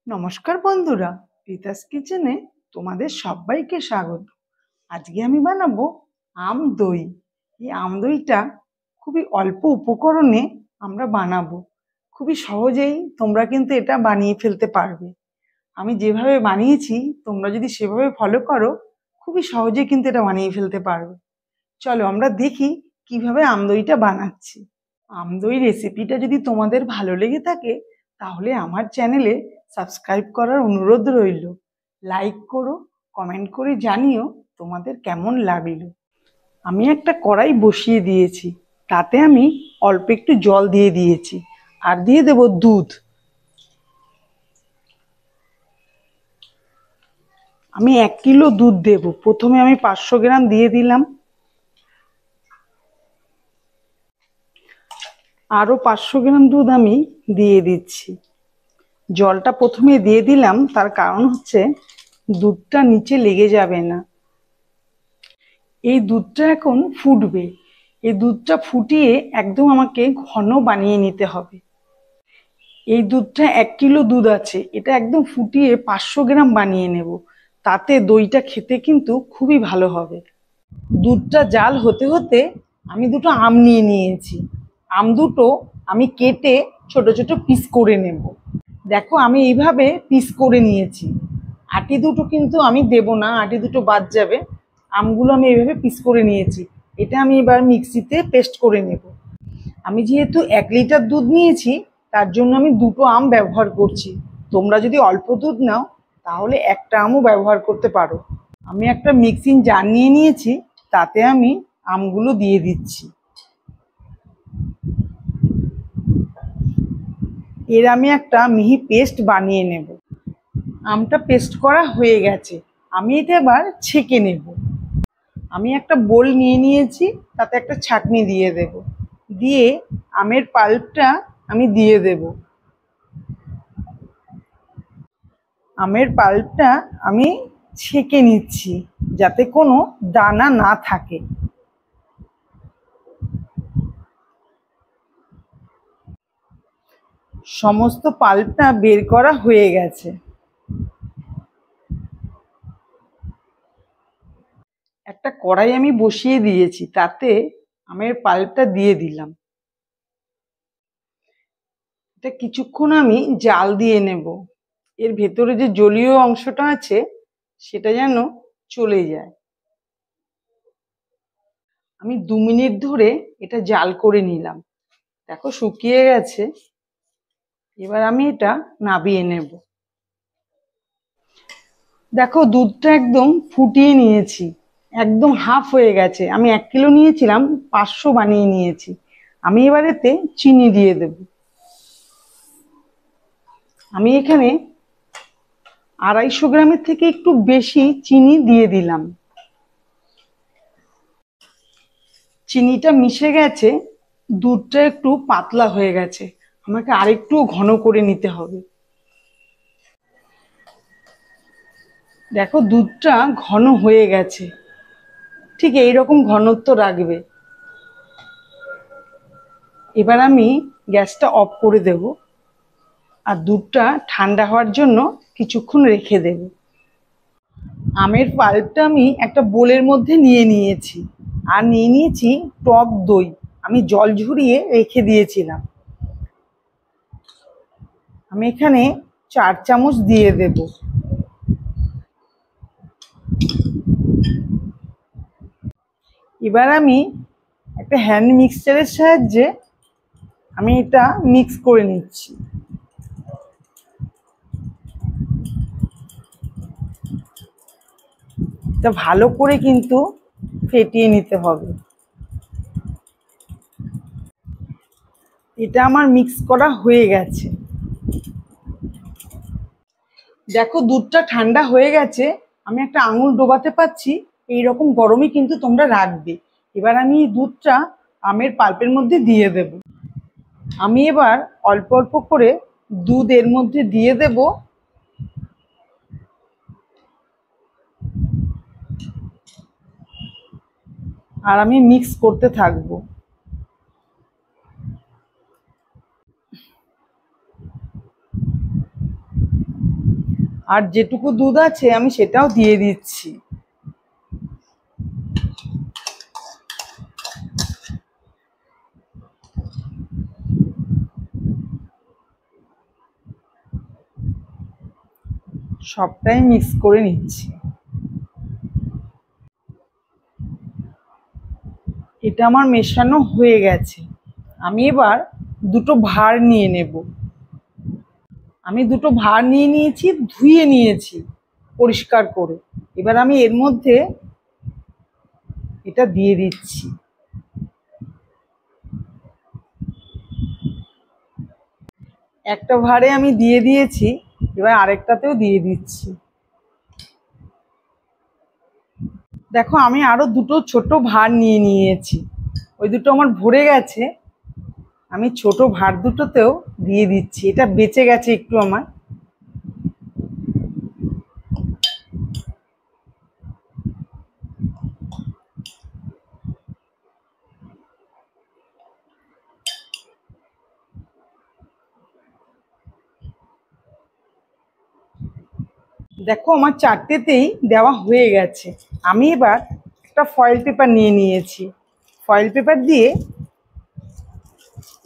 নমস্কার বন্ধুরা, রিতাস কিচেনে তোমাদের সবাইকে স্বাগত। আজকে আমি বানাবো আম দই। এই আম দইটা খুবই অল্প উপকরণে আমরা বানাবো। খুবই সহজেই তোমরা কিন্তু এটা বানিয়ে ফেলতে পারবে। আমি যেভাবে বানিয়েছি তোমরা যদি সেভাবে ফলো করো, খুবই সহজেই কিন্তু এটা বানিয়ে ফেলতে পারবে। চলো আমরা দেখি কিভাবে আম দইটা বানাচ্ছি। আম দই রেসিপিটা যদি তোমাদের ভালো লেগে থাকে তাহলে আমার চ্যানেলে সাবস্ক্রাইব করার অনুরোধ রইল। লাইক করো, কমেন্ট করে জানিও তোমাদের কেমন লাগলো। আমি একটা কড়াই বসিয়ে দিয়েছি, তাতে আমি অল্প একটু জল দিয়ে দিয়েছি আর দিয়ে দেব দুধ। আমি 1 কিলো দুধ দেব। প্রথমে আমি 500 গ্রাম দিয়ে দিলাম, আরও 500 গ্রাম দুধ আমি দিয়ে দিচ্ছি। জলটা প্রথমে দিয়ে দিলাম, তার কারণ হচ্ছে দুধটা নিচে লেগে যাবে না। এই দুধটা এখন ফুটবে। এই দুধটা ফুটিয়ে একদম আমাকে ঘন বানিয়ে নিতে হবে। এই দুধটা 1 কিলো দুধ আছে, এটা একদম ফুটিয়ে 500 গ্রাম বানিয়ে নেব। তাতে দইটা খেতে কিন্তু খুবই ভালো হবে। দুধটা জাল হতে হতে আমি দুটো আম নিয়ে নিয়েছি। আম দুটো আমি কেটে ছোট ছোট পিস করে নেব। দেখো আমি এইভাবে পিস করে নিয়েছি। আটি দুটো কিন্তু আমি দেব না, আটি দুটো বাদ যাবে। আমগুলো আমি এইভাবে পিস করে নিয়েছি। এটা আমি এবার মিক্সিতে পেস্ট করে নেব। আমি যেহেতু 1 লিটার দুধ নিয়েছি, তার জন্য আমি দুটো আম ব্যবহার করছি। তোমরা যদি অল্প দুধ নাও তাহলে একটা আমও ব্যবহার করতে পারো। আমি একটা মিক্সিং জার নিয়ে নিয়েছি, তাতে আমি আমগুলো দিয়ে দিচ্ছি। এর আমি একটা মিহি পেস্ট বানিয়ে নেব। আমটা পেস্ট করা হয়ে গেছে, আমি এটা এবার ছেঁকে নেব। আমি একটা বোল নিয়ে নিয়েছি, তাতে একটা ছাঁকনি দিয়ে দেব। দিয়ে আমের পাল্পটা আমি দিয়ে দেব। আমের পাল্পটা আমি ছেঁকে নিচ্ছি যাতে কোনো দানা না থাকে। সমস্ত পাল্পটা বের করা হয়ে গেছে। একটা কড়াই আমি বসিয়ে দিয়েছি, তাতে আমের পাল্পটা দিয়ে দিলাম। এটা কিছুক্ষণ আমি জাল দিয়ে নেব। এর ভেতরে যে জলীয় অংশটা আছে সেটা যেন চলে যায়। আমি 2 মিনিট ধরে এটা জাল করে নিলাম। দেখো শুকিয়ে গেছে। এবার আমি এটা নাবিয়ে নেব। দেখো দুধটা একদম ফুটিয়ে নিয়েছি, একদম হাফ হয়ে গেছে। আমি 1 কিলো নিয়েছিলাম, 500 বানিয়ে নিয়েছি। আমি এবার এতে চিনি দিয়ে দেব। আমি এখানে 250 গ্রামের থেকে একটু বেশি চিনি দিয়ে দিলাম। চিনিটা মিশে গেছে, দুধটা একটু পাতলা হয়ে গেছে। আমাকে আরেকটু ঘন করে নিতে হবে। দেখো দুধটা ঘন হয়ে গেছে, ঠিক এইরকম ঘনত্ব রাখবে। এবার আমি গ্যাসটা অফ করে দেব আর দুধটা ঠান্ডা হওয়ার জন্য কিছুক্ষণ রেখে দেব। আমের পাল্পটা আমি একটা বোলের মধ্যে নিয়ে নিয়েছি আর নিয়ে নিয়েছি টক দই। আমি জল ঝরিয়ে রেখে দিয়েছিলাম। আমি এখানে 4 চামচ দিয়ে দেব। এবার আমি একটা হ্যান্ড মিক্সচারের সাহায্যে আমি এটা মিক্স করে নিচ্ছি। এটা ভালো করে কিন্তু ফেটিয়ে নিতে হবে। এটা আমার মিক্স করা হয়ে গেছে। দেখো দুধটা ঠান্ডা হয়ে গেছে, আমি একটা আঙুল ডোবাতে পারছি। এইরকম গরমই কিন্তু তোমরা রাখবে। এবার আমি এই দুধটা আমের পাল্পের মধ্যে দিয়ে দেব। আমি এবার অল্প অল্প করে দুধ এর মধ্যে দিয়ে দেব। আর আমি মিক্স করতে থাকবো। আর যেটুকু দুধ আছে আমি সেটাও দিয়ে দিচ্ছি। সবটাই মিক্স করে নিচ্ছি। এটা আমার মেশানো হয়ে গেছে। আমি এবার দুটো ভাঁড় নিয়ে নেব। আমি দুটো ভাঁড় নিয়ে নিয়েছি, ধুয়ে নিয়েছি পরিষ্কার করে। এবার আমি এর মধ্যে এটা দিয়ে দিচ্ছি। একটা ভাঁড়ে আমি দিয়ে দিয়েছি, এবার আরেকটাতেও দিয়ে দিচ্ছি। দেখো আমি আরো দুটো ছোট ভাঁড় নিয়ে নিয়েছি, ওই দুটো আমার ভরে গেছে। আমি ছোট ভাঁড় দুটোতেও দিয়ে দিচ্ছি, এটা বেঁচে গেছে একটু আমার। দেখো আমার চারটেতেই দেওয়া হয়ে গেছে। আমি এবার একটা ফয়েল পেপার নিয়ে নিয়েছি, ফয়েল পেপার দিয়ে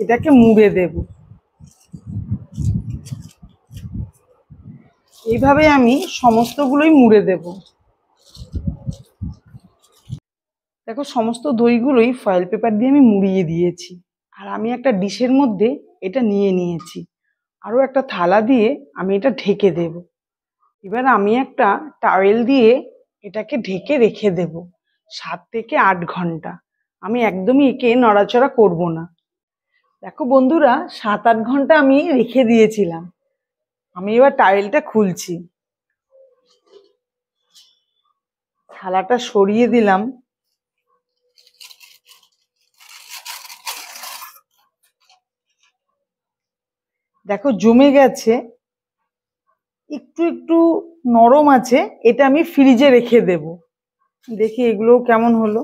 এটাকে মুড়ে দেব। এইভাবে আমি সমস্তগুলোই মুড়ে দেব। দেখো সমস্ত দইগুলোই ফয়েল পেপার দিয়ে আমি মুড়িয়ে দিয়েছি। আর আমি একটা ডিশের মধ্যে এটা নিয়ে নিয়েছি, আরও একটা থালা দিয়ে আমি এটা ঢেকে দেব। এবার আমি একটা টাওয়েল দিয়ে এটাকে ঢেকে রেখে দেব 7 থেকে 8 ঘন্টা। আমি একদমই একে নড়াচড়া করব না। দেখো বন্ধুরা, 7-8 ঘন্টা আমি রেখে দিয়েছিলাম। আমি এবার টাওয়েলটা খুলছি, থালাটা সরিয়ে দিলাম। দেখো জমে গেছে, একটু একটু নরম আছে। এটা আমি ফ্রিজে রেখে দেব। দেখি এগুলো কেমন হলো।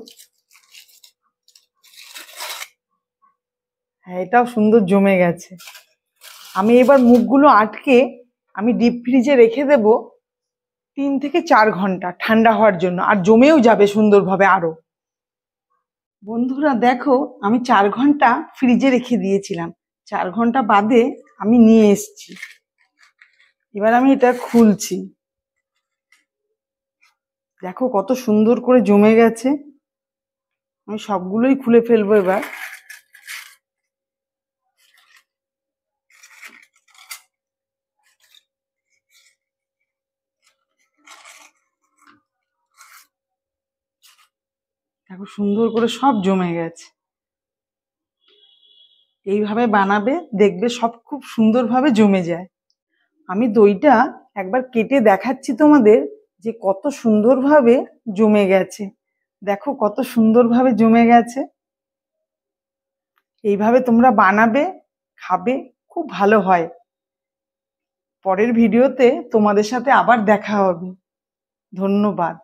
হ্যাঁ, এটাও সুন্দর জমে গেছে। আমি এবার মুখগুলো আটকে আমি ডিপ ফ্রিজে রেখে দেব 3 থেকে 4 ঘন্টা ঠান্ডা হওয়ার জন্য, আর জমেও যাবে সুন্দরভাবে আরো। বন্ধুরা দেখো, আমি 4 ঘন্টা ফ্রিজে রেখে দিয়েছিলাম। 4 ঘন্টা বাদে আমি নিয়ে এসেছি। এবার আমি এটা খুলছি। দেখো কত সুন্দর করে জমে গেছে। আমি সবগুলোই খুলে ফেলবো এবার। দেখো সুন্দর করে সব জমে গেছে। এইভাবে বানাবে, দেখবে সব খুব সুন্দরভাবে জমে যায়। আমি দইটা একবার কেটে দেখাচ্ছি তোমাদের যে কত সুন্দরভাবে জমে গেছে। দেখো কত সুন্দরভাবে জমে গেছে। এইভাবে তোমরা বানাবে, খাবে, খুব ভালো হয়। পরের ভিডিওতে তোমাদের সাথে আবার দেখা হবে। ধন্যবাদ।